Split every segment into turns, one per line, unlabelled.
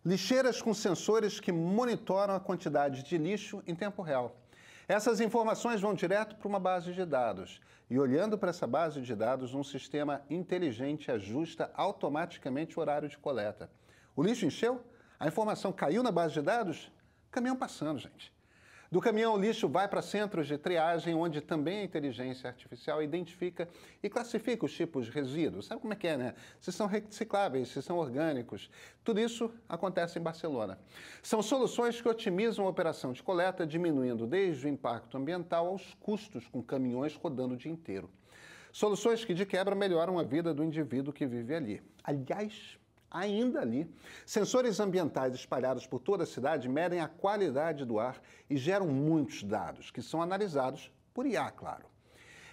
Lixeiras com sensores que monitoram a quantidade de lixo em tempo real. Essas informações vão direto para uma base de dados. E olhando para essa base de dados, um sistema inteligente ajusta automaticamente o horário de coleta. O lixo encheu? A informação caiu na base de dados? Caminhão passando, gente. Do caminhão, o lixo vai para centros de triagem, onde também a inteligência artificial identifica e classifica os tipos de resíduos. Sabe como é que é, né? Se são recicláveis, se são orgânicos. Tudo isso acontece em Barcelona. São soluções que otimizam a operação de coleta, diminuindo desde o impacto ambiental aos custos com caminhões rodando o dia inteiro. Soluções que, de quebra, melhoram a vida do indivíduo que vive ali. Aliás, ainda ali, sensores ambientais espalhados por toda a cidade medem a qualidade do ar e geram muitos dados, que são analisados por IA, claro.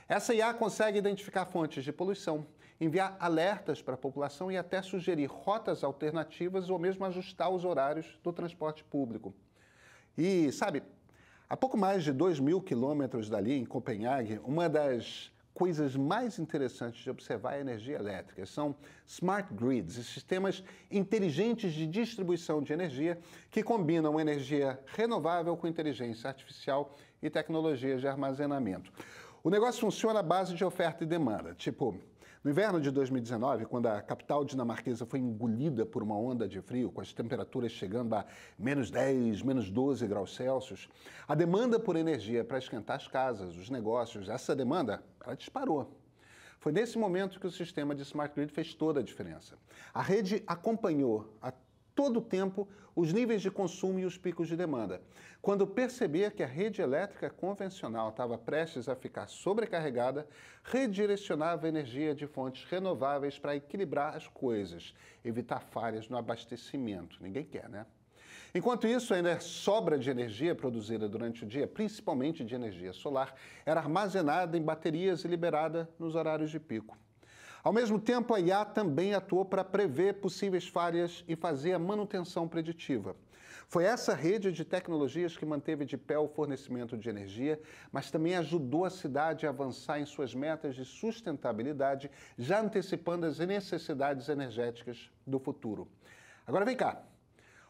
Essa IA consegue identificar fontes de poluição, enviar alertas para a população e até sugerir rotas alternativas ou mesmo ajustar os horários do transporte público. E, sabe, a pouco mais de 2.000 quilômetros dali, em Copenhague, uma das coisas mais interessantes de observar é a energia elétrica. São smart grids, sistemas inteligentes de distribuição de energia que combinam energia renovável com inteligência artificial e tecnologias de armazenamento. O negócio funciona à base de oferta e demanda. Tipo, no inverno de 2019, quando a capital dinamarquesa foi engolida por uma onda de frio, com as temperaturas chegando a -10, -12 graus Celsius, a demanda por energia para esquentar as casas, os negócios, essa demanda, ela disparou. Foi nesse momento que o sistema de Smart Grid fez toda a diferença. A rede acompanhou a todo o tempo os níveis de consumo e os picos de demanda. Quando percebia que a rede elétrica convencional estava prestes a ficar sobrecarregada, redirecionava a energia de fontes renováveis para equilibrar as coisas, evitar falhas no abastecimento. Ninguém quer, né? Enquanto isso, ainda sobra de energia produzida durante o dia, principalmente de energia solar, era armazenada em baterias e liberada nos horários de pico. Ao mesmo tempo, a IA também atuou para prever possíveis falhas e fazer a manutenção preditiva. Foi essa rede de tecnologias que manteve de pé o fornecimento de energia, mas também ajudou a cidade a avançar em suas metas de sustentabilidade, já antecipando as necessidades energéticas do futuro. Agora vem cá.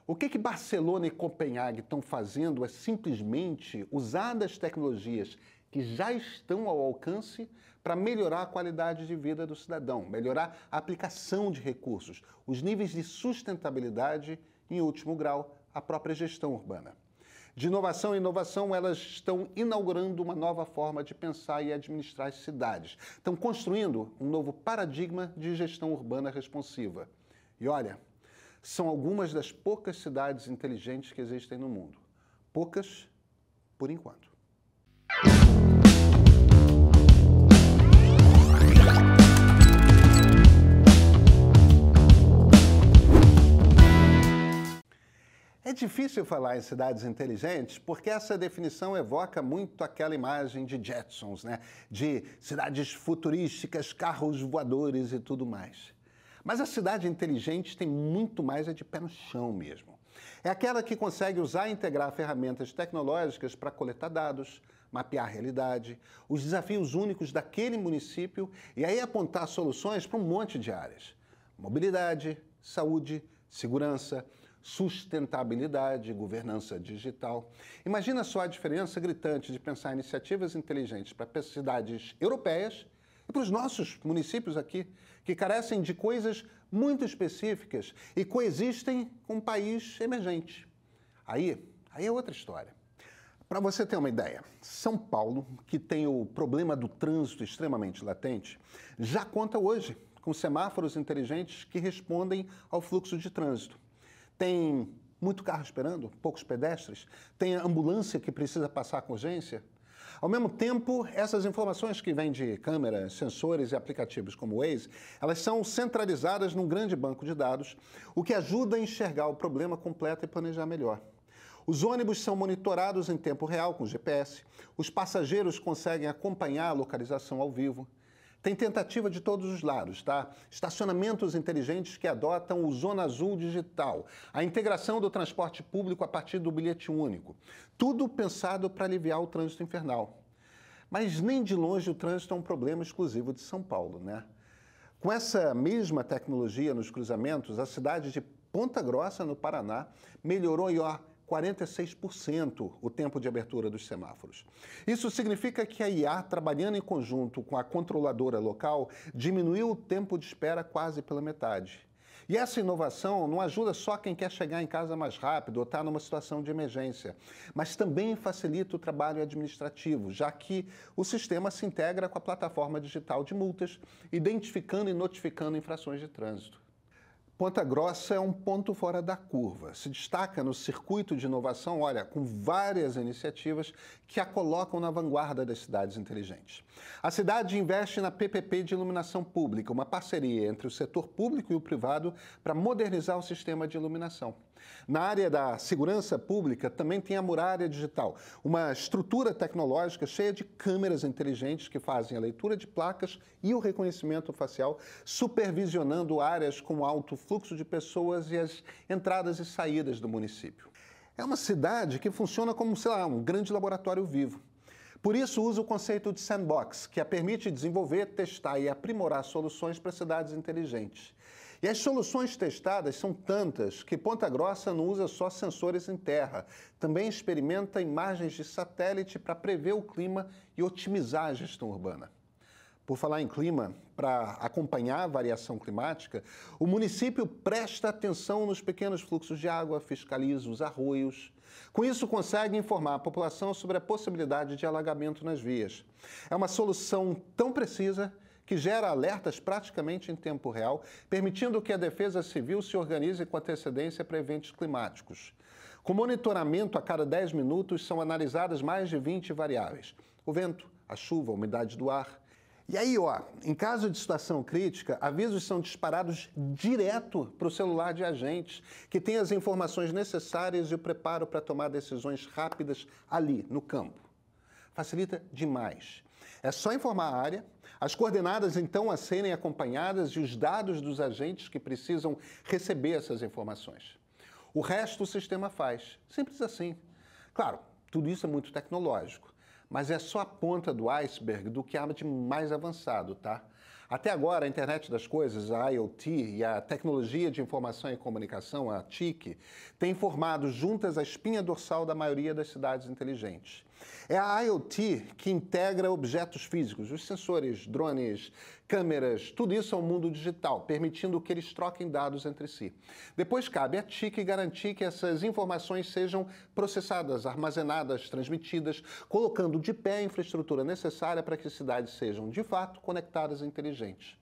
O que Barcelona e Copenhague estão fazendo é simplesmente usar das tecnologias que já estão ao alcance para melhorar a qualidade de vida do cidadão, melhorar a aplicação de recursos, os níveis de sustentabilidade e, em último grau, a própria gestão urbana. De inovação em inovação, elas estão inaugurando uma nova forma de pensar e administrar as cidades. Estão construindo um novo paradigma de gestão urbana responsiva. E olha, são algumas das poucas cidades inteligentes que existem no mundo. Poucas, por enquanto. É difícil falar em cidades inteligentes porque essa definição evoca muito aquela imagem de Jetsons, né? De cidades futurísticas, carros voadores e tudo mais. Mas a cidade inteligente tem muito mais de pé no chão mesmo. É aquela que consegue usar e integrar ferramentas tecnológicas para coletar dados, mapear a realidade, os desafios únicos daquele município e aí apontar soluções para um monte de áreas. Mobilidade, saúde, segurança, sustentabilidade, governança digital. Imagina só a diferença gritante de pensar iniciativas inteligentes para cidades europeias e para os nossos municípios aqui, que carecem de coisas muito específicas e coexistem com um país emergente. Aí é outra história. Para você ter uma ideia, São Paulo, que tem o problema do trânsito extremamente latente, já conta hoje com semáforos inteligentes que respondem ao fluxo de trânsito. Tem muito carro esperando, poucos pedestres, tem ambulância que precisa passar com urgência. Ao mesmo tempo, essas informações que vêm de câmeras, sensores e aplicativos como o Waze, elas são centralizadas num grande banco de dados, o que ajuda a enxergar o problema completo e planejar melhor. Os ônibus são monitorados em tempo real com GPS, os passageiros conseguem acompanhar a localização ao vivo. Tem tentativa de todos os lados, tá? Estacionamentos inteligentes que adotam o Zona Azul digital, a integração do transporte público a partir do bilhete único. Tudo pensado para aliviar o trânsito infernal. Mas nem de longe o trânsito é um problema exclusivo de São Paulo, né? Com essa mesma tecnologia nos cruzamentos, a cidade de Ponta Grossa, no Paraná, melhorou em 46% o tempo de abertura dos semáforos. Isso significa que a IA, trabalhando em conjunto com a controladora local, diminuiu o tempo de espera quase pela metade. E essa inovação não ajuda só quem quer chegar em casa mais rápido ou está numa situação de emergência, mas também facilita o trabalho administrativo, já que o sistema se integra com a plataforma digital de multas, identificando e notificando infrações de trânsito. Ponta Grossa é um ponto fora da curva. Se destaca no circuito de inovação, olha, com várias iniciativas que a colocam na vanguarda das cidades inteligentes. A cidade investe na PPP de iluminação pública, uma parceria entre o setor público e o privado para modernizar o sistema de iluminação. Na área da segurança pública, também tem a muralha digital, uma estrutura tecnológica cheia de câmeras inteligentes que fazem a leitura de placas e o reconhecimento facial, supervisionando áreas com alto fluxo de pessoas e as entradas e saídas do município. É uma cidade que funciona como, sei lá, um grande laboratório vivo. Por isso, usa o conceito de sandbox, que a permite desenvolver, testar e aprimorar soluções para cidades inteligentes. E as soluções testadas são tantas que Ponta Grossa não usa só sensores em terra, também experimenta imagens de satélite para prever o clima e otimizar a gestão urbana. Por falar em clima, para acompanhar a variação climática, o município presta atenção nos pequenos fluxos de água, fiscaliza os arroios. Com isso, consegue informar a população sobre a possibilidade de alagamento nas vias. É uma solução tão precisa que gera alertas praticamente em tempo real, permitindo que a Defesa Civil se organize com antecedência para eventos climáticos. Com monitoramento a cada 10 minutos, são analisadas mais de 20 variáveis. O vento, a chuva, a umidade do ar. E aí, em caso de situação crítica, avisos são disparados direto para o celular de agentes, que têm as informações necessárias e o preparo para tomar decisões rápidas ali, no campo. Facilita demais. É só informar a área, as coordenadas então a serem acompanhadas e os dados dos agentes que precisam receber essas informações. O resto o sistema faz. Simples assim. Claro, tudo isso é muito tecnológico, mas é só a ponta do iceberg do que há de mais avançado, tá? Até agora, a internet das coisas, a IoT e a tecnologia de informação e comunicação, a TIC, têm formado juntas a espinha dorsal da maioria das cidades inteligentes. É a IoT que integra objetos físicos, os sensores, drones, câmeras, tudo isso ao mundo digital, permitindo que eles troquem dados entre si. Depois cabe à TIC garantir que essas informações sejam processadas, armazenadas, transmitidas, colocando de pé a infraestrutura necessária para que as cidades sejam, de fato, conectadas e inteligentes.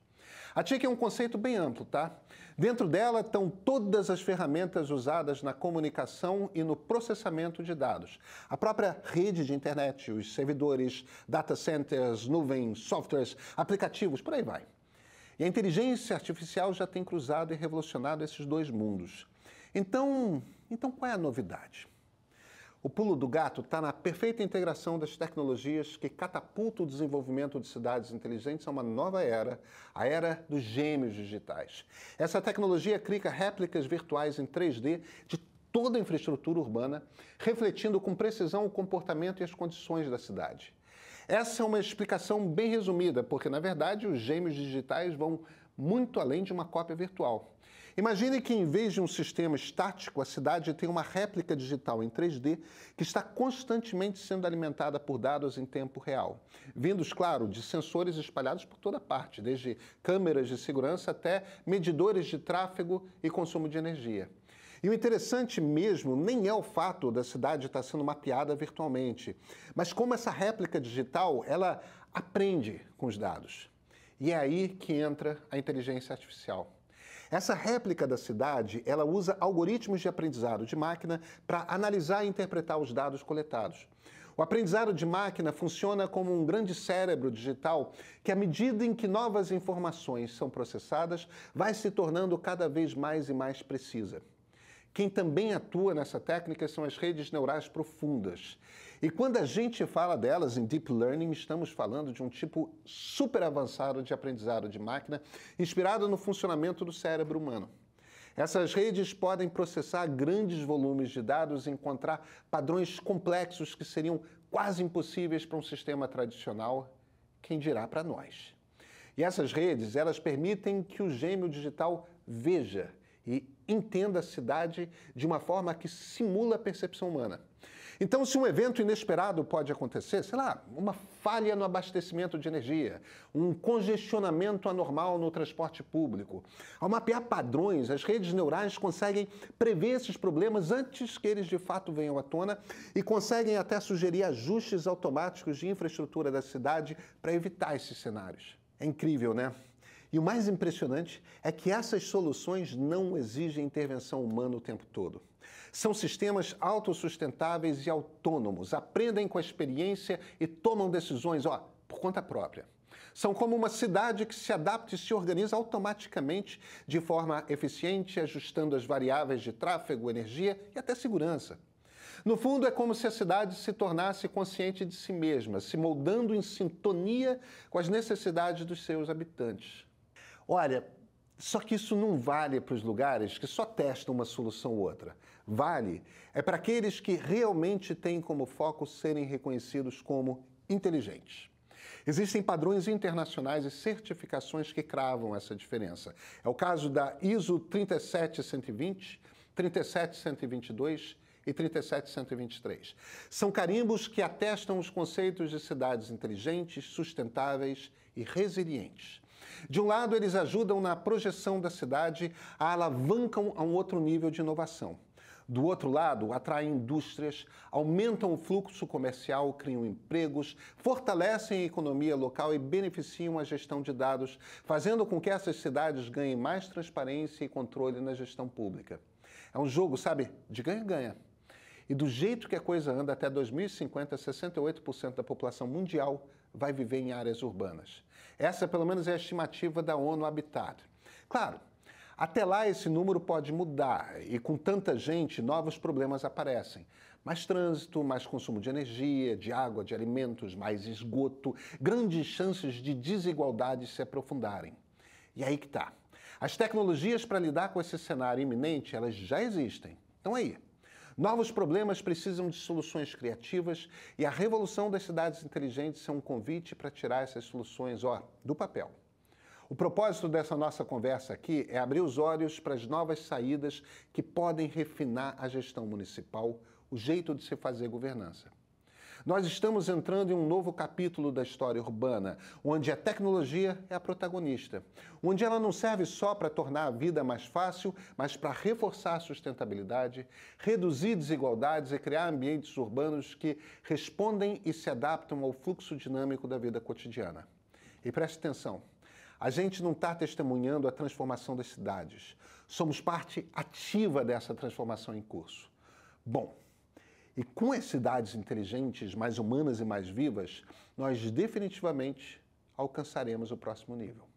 A TIC é um conceito bem amplo, tá? Dentro dela estão todas as ferramentas usadas na comunicação e no processamento de dados. A própria rede de internet, os servidores, data centers, nuvens, softwares, aplicativos, por aí vai. E a inteligência artificial já tem cruzado e revolucionado esses dois mundos. Então qual é a novidade? O pulo do gato está na perfeita integração das tecnologias que catapultam o desenvolvimento de cidades inteligentes a uma nova era, a era dos gêmeos digitais. Essa tecnologia cria réplicas virtuais em 3D de toda a infraestrutura urbana, refletindo com precisão o comportamento e as condições da cidade. Essa é uma explicação bem resumida, porque, na verdade, os gêmeos digitais vão muito além de uma cópia virtual. Imagine que, em vez de um sistema estático, a cidade tem uma réplica digital em 3D que está constantemente sendo alimentada por dados em tempo real, vindos, claro, de sensores espalhados por toda parte, desde câmeras de segurança até medidores de tráfego e consumo de energia. E o interessante mesmo nem é o fato da cidade estar sendo mapeada virtualmente, mas como essa réplica digital, ela aprende com os dados. E é aí que entra a inteligência artificial. Essa réplica da cidade, ela usa algoritmos de aprendizado de máquina para analisar e interpretar os dados coletados. O aprendizado de máquina funciona como um grande cérebro digital que, à medida em que novas informações são processadas, vai se tornando cada vez mais e mais precisa. Quem também atua nessa técnica são as redes neurais profundas. E quando a gente fala delas em Deep Learning, estamos falando de um tipo super avançado de aprendizado de máquina, inspirado no funcionamento do cérebro humano. Essas redes podem processar grandes volumes de dados e encontrar padrões complexos que seriam quase impossíveis para um sistema tradicional, quem dirá para nós. E essas redes, elas permitem que o gêmeo digital veja e entenda a cidade de uma forma que simula a percepção humana. Então, se um evento inesperado pode acontecer, sei lá, uma falha no abastecimento de energia, um congestionamento anormal no transporte público, ao mapear padrões, as redes neurais conseguem prever esses problemas antes que eles de fato venham à tona e conseguem até sugerir ajustes automáticos de infraestrutura da cidade para evitar esses cenários. É incrível, né? E o mais impressionante é que essas soluções não exigem intervenção humana o tempo todo. São sistemas autossustentáveis e autônomos, aprendem com a experiência e tomam decisões, por conta própria. São como uma cidade que se adapta e se organiza automaticamente de forma eficiente, ajustando as variáveis de tráfego, energia e até segurança. No fundo, é como se a cidade se tornasse consciente de si mesma, se moldando em sintonia com as necessidades dos seus habitantes. Olha, só que isso não vale para os lugares que só testam uma solução ou outra. Vale para aqueles que realmente têm como foco serem reconhecidos como inteligentes. Existem padrões internacionais e certificações que cravam essa diferença. É o caso da ISO 37120, 37122 e 37123. São carimbos que atestam os conceitos de cidades inteligentes, sustentáveis e resilientes. De um lado, eles ajudam na projeção da cidade, a alavancam a um outro nível de inovação. Do outro lado, atraem indústrias, aumentam o fluxo comercial, criam empregos, fortalecem a economia local e beneficiam a gestão de dados, fazendo com que essas cidades ganhem mais transparência e controle na gestão pública. É um jogo, sabe, de ganha-ganha. E do jeito que a coisa anda, até 2050, 68% da população mundial vai viver em áreas urbanas. Essa, pelo menos, é a estimativa da ONU Habitat. Claro, até lá esse número pode mudar e com tanta gente, novos problemas aparecem. Mais trânsito, mais consumo de energia, de água, de alimentos, mais esgoto, grandes chances de desigualdades se aprofundarem. E aí que tá. As tecnologias para lidar com esse cenário iminente, elas já existem. Então aí. Novos problemas precisam de soluções criativas e a revolução das cidades inteligentes é um convite para tirar essas soluções, do papel. O propósito dessa nossa conversa aqui é abrir os olhos para as novas saídas que podem refinar a gestão municipal, o jeito de se fazer governança. Nós estamos entrando em um novo capítulo da história urbana, onde a tecnologia é a protagonista, onde ela não serve só para tornar a vida mais fácil, mas para reforçar a sustentabilidade, reduzir desigualdades e criar ambientes urbanos que respondem e se adaptam ao fluxo dinâmico da vida cotidiana. E preste atenção, a gente não está testemunhando a transformação das cidades, somos parte ativa dessa transformação em curso. Bom, e com as cidades inteligentes, mais humanas e mais vivas, nós definitivamente alcançaremos o próximo nível.